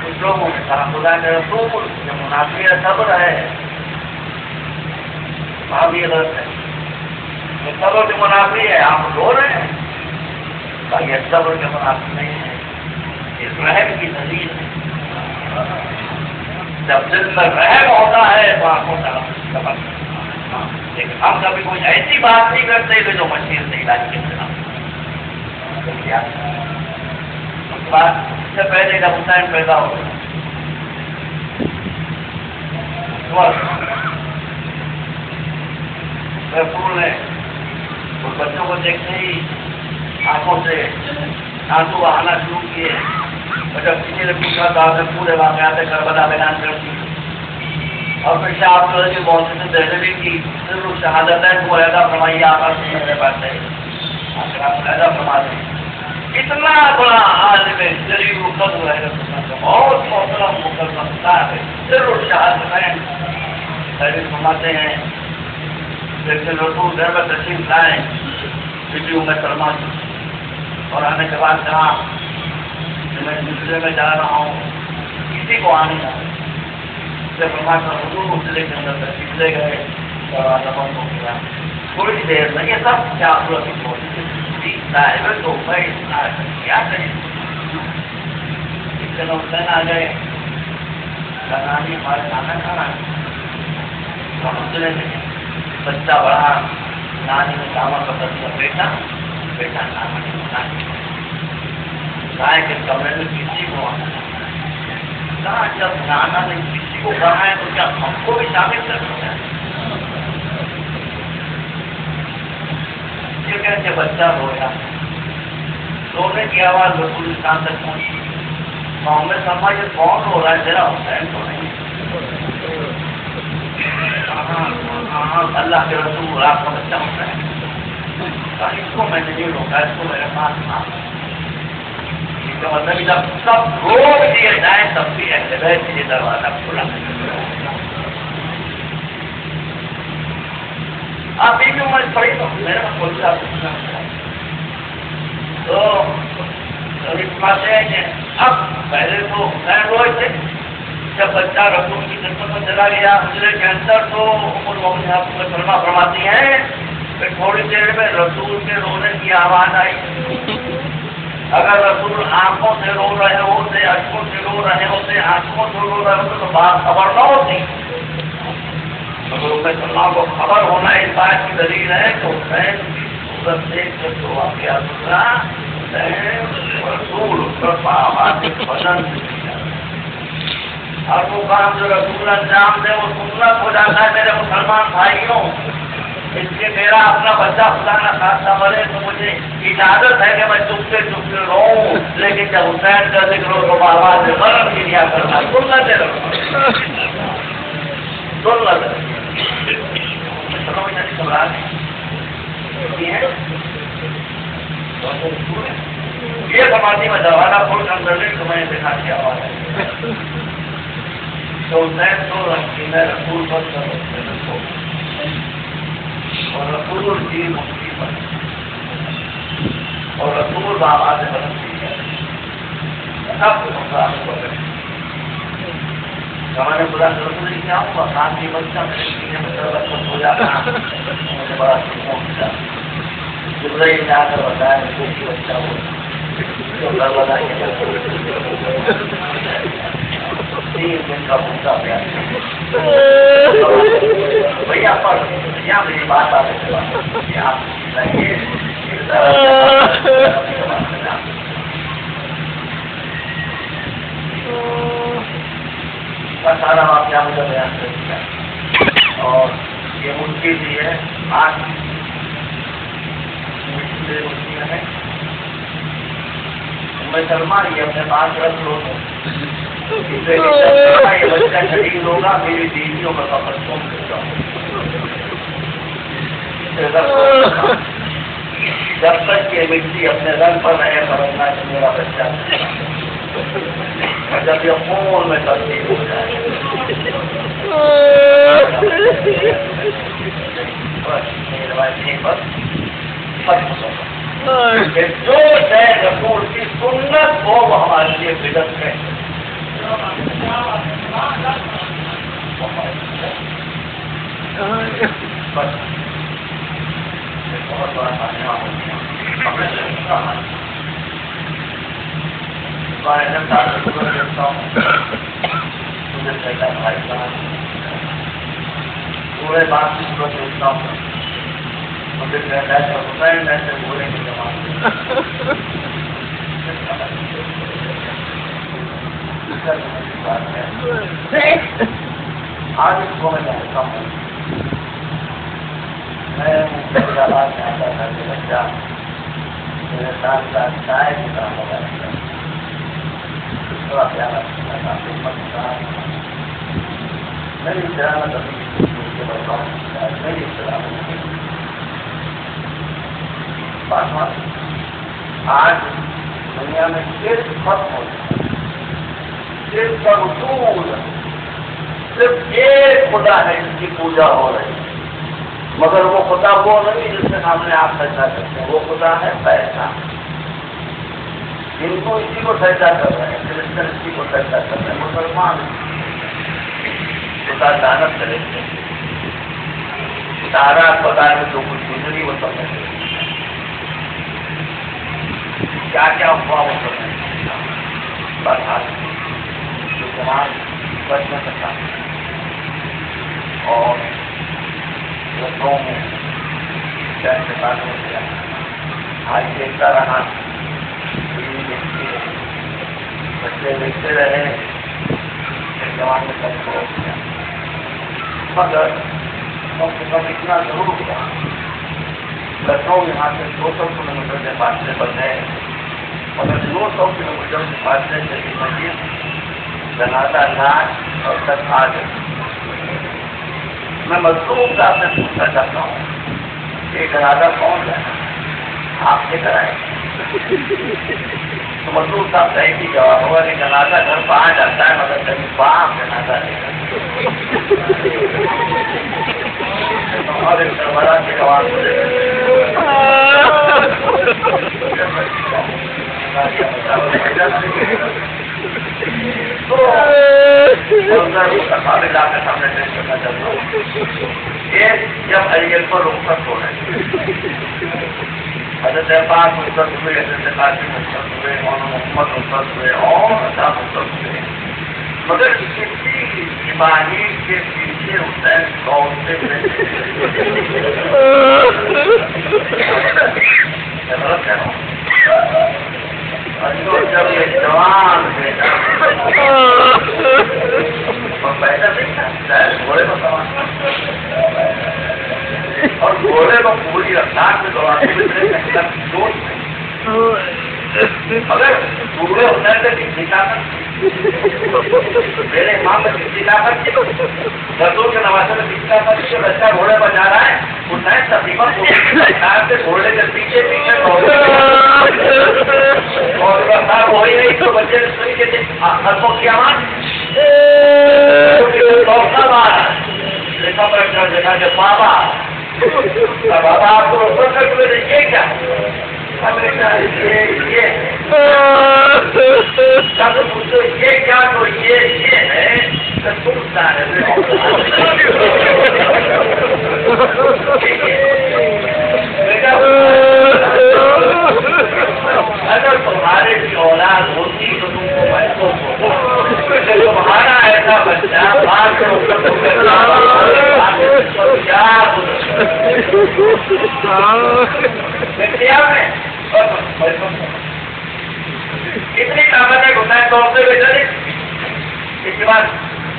کچھ لوگوں نے کہا خدا کے رسول یہ منافی صبر ہے، بھابی غلط ہے، یہ صبر کے منافی ہے، آپ رو رہے ہیں، یہ صبر کے منافی نہیں ہے، یہ رحم کی دلیل ہے۔ جب دل میں رحم ہوتا ہے تو آپ کو صبر، لیکن ہم کبھی کوئی ایسی بات نہیں کرتے کہ جو مشیر سے علاج کے خلاف۔ اس بات سے پہلے جب حسین پیدا ہو رسول نے اس بچوں کو دیکھتے ہی آنکھوں سے آنسو بہانا شروع کیے، اور جب کسی نے پوچھا تو آپ نے پورے واقعات کربلا بیان کر دی، اور پھر شاہ کی بہت سے دہلی کی ضرور شہادت ہے وہ علیحدہ فرمائیے آقا سے میرے پاس ہے، علیحدہ فرما دیں اتنا بڑا عالم غریب قدر ہے، بہت محترم مکرم صاحب ہے، ضرور شہادت ہے فرماتے ہیں۔ لیکن رسول گھر میں تشریف لائیں بیوی ام سلمہ کی، اور آنے کے بعد کہا کہ میں دوسرے میں جا رہا ہوں، کسی کو آنے نہ حضور مسئلے کے اندر تشریف لے گئے، دروازہ بند ہو گیا، تھوڑی دیر میں یہ سب کیا صاحب تو میں کیا کریں، اتنے حسین آ گئے، نانی ہمارے کھانا کھانا مسئلے میں بچہ بڑا، نانی نے کاموں کا بچہ بیٹا بیٹا نانی گائے کے کمرے میں کسی کو آنا، جب نانا نے کسی کو کہا ہے تو کیا ہم کو بھی شامل کر سکتے ہیں؟ یہ کہتے بچہ رویا، رونے کی آواز رسول کان تک پہنچی، محمد سلمہ یہ کون رو رہا ہے؟ تیرا حسین تو نہیں؟ اللہ کے رسول آپ کا بچہ ہوتا ہے، اس کو میں نے نہیں روکا، اس کو میرے پاس تھا۔ اس کا مطلب جب سب روک دیے جائیں تب بھی اہل بیت یہ دروازہ کھلا۔ آپ ایک عمر پڑی تو میرے کو کوئی سا تو اس بات ہے کہ اب پہلے تو حسین روئے تھے، جب بچہ رسول کی خدمت میں چلا گیا حجرے کے اندر تو ام المؤمنین ام سلمہ فرماتی ہیں کہ تھوڑی دیر میں رسول کے رونے کی آواز آئی۔ اگر رسول آنکھوں سے رو رہے ہوتے، اشکوں سے رو رہے ہوتے، آنکھوں سے رو رہے ہوتے تو بات خبر نہ ہوتی، مگر ام سلمہ کو خبر ہونا اس بات کی دلیل ہے کہ حسین کی صورت دیکھ کر جو واقعہ گزرا، رسول پر آواز بدن اور وہ کام جو رسول انجام دے وہ سنت ہو جاتا ہے۔ میرے مسلمان بھائیوں، اس لیے میرا اپنا بچہ خدا نہ خاصہ مرے تو مجھے اجازت ہے کہ میں چپتے چپتے رہوں، لیکن جب حسین کا ذکر ہو تو آواز غلط کی لیا کرنا سننا دے رہا سننا دے یہ سماجی میں دروازہ کھول کر اندر لے تو میں نے دیکھا کیا آواز ہے تو حسین تو رکھینا رسول پر اور رسول کی مفتی پر اور رسول بابا سے بدلتی ہے سب کو مسئلہ کو کریں ہمارے خدا سے رسول ہی کیا ہوں خان کی بچہ میرے سینے میں سربت کو ہو جاتا مجھے بڑا سکون ملا جبرائیل نے آ کر بتایا کہ کوئی بچہ ہو تو اللہ بتائیے 3 دن کا بھوکا پیار بھیا پر یہاں میری بات آپ سے آپ کا سارا واقعہ مجھے بیان کر دیا اور یہ ملکی بھی ہے آج ہے میں سلمہ یہ اپنے پاس رکھ لو یہ بچہ شہید ہوگا میری بیویوں کا سفر چھوڑ دیتا ہوں سے رکھو جب تک یہ مٹی اپنے رنگ پر رہے سمجھنا کہ میرا بچہ جب یہ خون میں تبدیل ہو جائے جو ہے رسول کی سنت ہو وہ ہمارے لیے بدت ہے. بس بہت بڑا کامیاب ہو گیا. دیکھتا ہوں مجھے پہلا بھائی صاحب پورے بات کی صورت دیکھتا ہوں مجھے ایسا ہوتا ہے ایسے بولے کی جماعت آج اس کو میں جانتا ہوں میں آباد میں آتا تھا کہ بچہ میرے ساتھ ساتھ چائے کی طرح لگا رہتا تھوڑا پیارا میری شرامت میری شرامت آج دنیا میں صرف ختم ہو جائے صرف کا اصول صرف ایک خدا ہے جس کی پوجا ہو رہی ہے مگر وہ خدا وہ نہیں جس کے سامنے آپ سجدہ کرتے ہیں. وہ خدا ہے پیسہ. ہندو اسی کو سجدہ کر رہے ہیں کرسچن اسی کو سجدہ کر رہے ہیں مسلمان خدا دانت کریں گے سارا خدا میں جو کچھ گزری وہ سب کیا کیا ہوا وہ سب بس جو سماج بچ نہ سکتا اور لکھنؤ میں کیسے بات ہو گیا آج دیکھتا رہا بچے دیکھتے رہے جوان میں سب ہو گیا مگر کم سے کم اتنا ضرور ہوا لکھنؤ یہاں سے 200 کلومیٹر کے فاصلے پر ہے مگر 200 کلومیٹر کے فاصلے سے بھی مزید جنازہ ناچ اور تک آ گئے. میں مزدور صاحب سے پوچھنا چاہتا ہوں کہ جنازہ کون ہے آپ کے کرائے تو مزدور صاحب صحیح بھی جواب ہوگا کہ جنازہ گھر پہ آ جاتا ہے مگر کبھی باپ جنازہ نہیں اور ایک بڑا کے جواب سامنے پیش کرنا چاہتا ہوں. جب ایل پر رخصت ہو رہے حضرت پاک رخصت ہوئے حضرت قاسم رخصت ہوئے مولانا محمد رخصت ہوئے اور صاحب رخصت ہوئے مگر کسی بیماری کے پیچھے حسین دوڑتے ہوئے جب یہ جوان بیٹا پیدا نہیں تھا گھوڑے کو سامان اور گھوڑے کو پوری رفتار میں دوڑاتے مگر پورے ہوتا ہے کسی طاقت میرے امام میں کسی طاقت بسوں کے نوازے میں کسی طاقت جو بچہ گھوڑے پر جا رہا ہے حسین تقریباً سے گھوڑے کے پیچھے پیچھے اور رفتار وہی نہیں تو بچے نے سنی کے حسوں کی آواز بابا بابا آپ کو یہ کیا یہ کیا تو یہ ہے اگر تمہارے کی اولاد ہوتی تو تم کو محسوس ہو تمہارا ایسا بچہ بات اتنی طاقت ہے حسین دوڑتے ہوئے چلے. اس کے بعد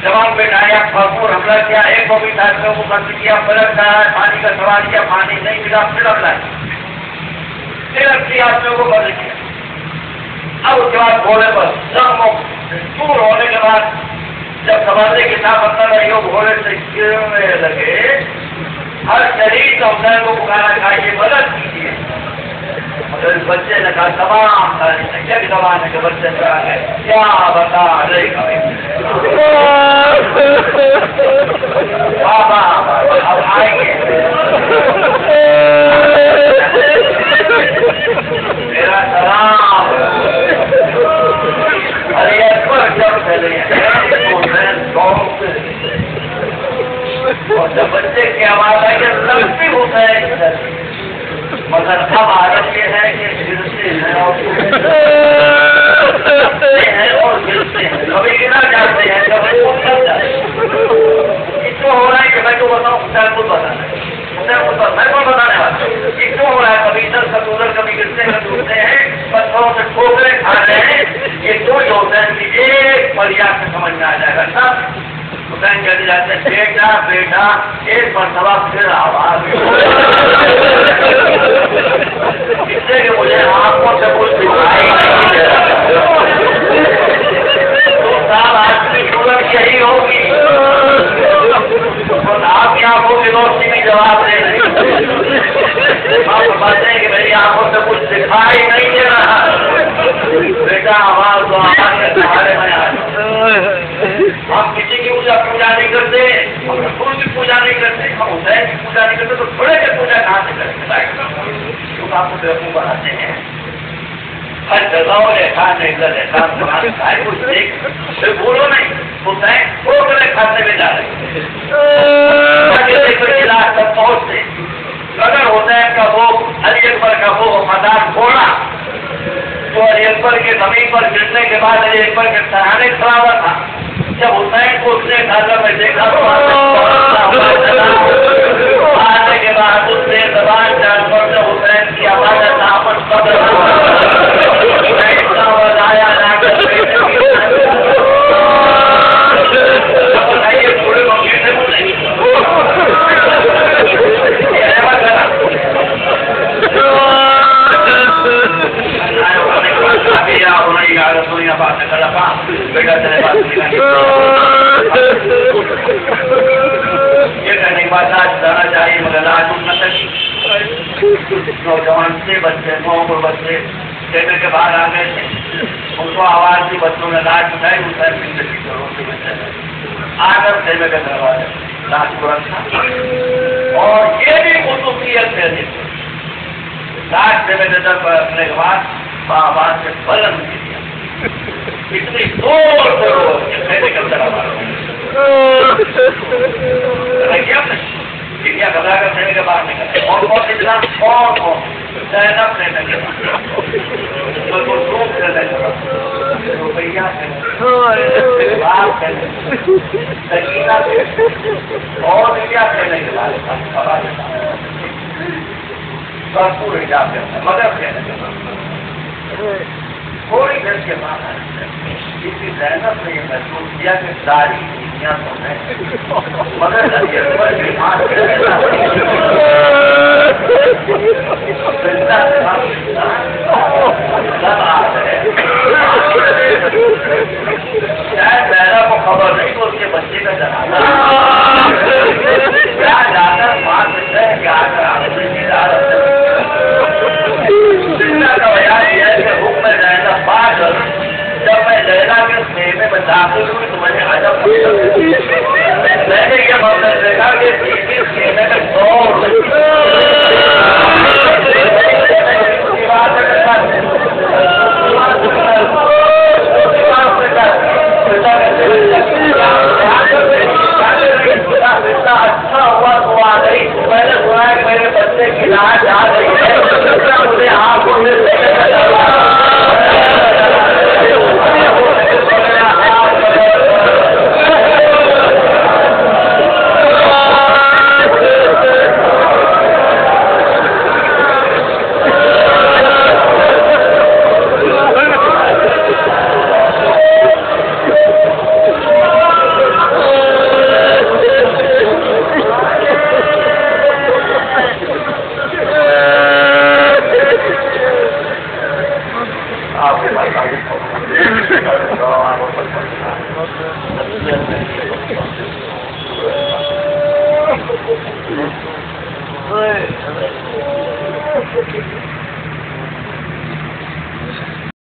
جواب بیٹا آیا بھرپور حملہ کیا ایک کو بھی ساتھیوں کو بند کیا پلٹ رہا ہے پانی کا سوال کیا پانی نہیں ملا پھر حملہ پھر 80 آدمیوں کو بند کیا. اب اس کے بعد گھوڑے پر دور ہونے کے بعد جب سوارے کی طاقت نہ رہی ہو گھوڑے سے گرنے لگے ہر شریف حسین کو پکارا کھا کے مدد کیجیے. مگر اس بچے نے کہا تمام ایک زبان کے بچے نے کہا ہے کیا بتا رہے بابا اب آئیں گے. میرا سلام ارے اکبر جب چلے اور جب بچے کی آواز آئی کہ سب بھی ہوتا ہے. مگر اب عادت یہ ہے کہ گرتے ہیں اور گرتے ہیں. کبھی گرا جاتے ہیں کبھی اٹھ جاتے ہیں. اس کو ہو رہا ہے کہ میں تو بتاؤں حسین خود بتانا ہے. حسین خود میں کو بتانے والا اس کو ہو رہا ہے. کبھی ادھر کبھی ادھر کبھی گرتے ہیں کبھی اٹھتے ہیں پتھروں سے ٹھوکرے کھا رہے ہیں. یہ دو جو حسین کی ایک فریاد سے سمجھ میں آ جائے گا. سب حسین کہتے جاتے ہیں بیٹا بیٹا ایک مرتبہ پھر آواز اس سے کہ مجھے آنکھوں سے کچھ دکھائی نہیں دے رہا. تو صاحب آج کی صورت یہی ہوگی. آپ کی آنکھوں کی روشنی بھی جواب دے رہی. آپ بتاتے ہیں کہ میری آنکھوں سے کچھ دکھائی نہیں دے رہا. بیٹا آواز تو ہمارے سہارے میں آ جائے. ہم کسی کی پوجا نہیں کرتے, ہم رسول کی پوجا نہیں کرتے, ہم حسین کی پوجا نہیں کرتے, تو تھوڑے کی پوجا کہاں سے کرتے؟ لوگ آپ کو بیوقوف بناتے ہیں. ہر جگہ کھانے کچھ دیکھ پھر بولو نہیں. حسین ٹھوکرے کھاتے میں جا رہے علاج تک پہنچتے. اگر حسین کا وہ علی اکبر کا وہ مدار چھوڑا تو علی اکبر کے زمین پر گرنے کے بعد علی اکبر کے سہانے کھڑا ہوا تھا. جب حسین کو اس نے گھر میں دیکھا تو آنے کے بعد اس نے زبان جانور سے حسین کی آواز آیا نہ تھوڑے موقع سے بولیں بیٹا چلے بات یہ کہنے کے بعد آج جانا چاہیے مگر آج ان نہ نوجوان سے بچے نو بچے کیمرے کے باہر آ گئے تھے. ان کو آواز دی, بچوں نے لاش اٹھائی. حسین زندگی کرو سے بچے آ کر کیمرے کے دروازے لاش کو رکھا. اور یہ بھی خصوصیت ہے لاش کیمرے کے در پر رکھنے کے بعد آواز سے بلند کی دیا. اتنی زور سے رو کیمرے کے اندر آواز کیا گھبرا کر کھیلنے کے باہر نکلے. اور بہت اتنا اور زینب لینے کے بعد روپ لینے کے بعد روپیہ سکینہ اور کیا کھیلنے کے بعد بھرپور حجاب کرنا مدد لینے کے بعد تھوڑی دیر کے بعد کسی زینب نے یہ محسوس کیا کہ ساری دنیا تو ہے مگر شاید زینب کو خبر نہیں تو اس کے بچے کا جنازہ کیا جا کر مار دیتا ہے کیا کا بیان یہ ہے کہ حکم زینب بعد جب میں لیلا کے خیمے میں داخل ہوئی تو میں نے عجب میں نے یہ مطلب دیکھا کہ خیمے میں اچھا ہوا تو آ گئی. میں نے سنا کہ میرے بچے کی لاش آ گئی ہے. مجھے آپ کو ہے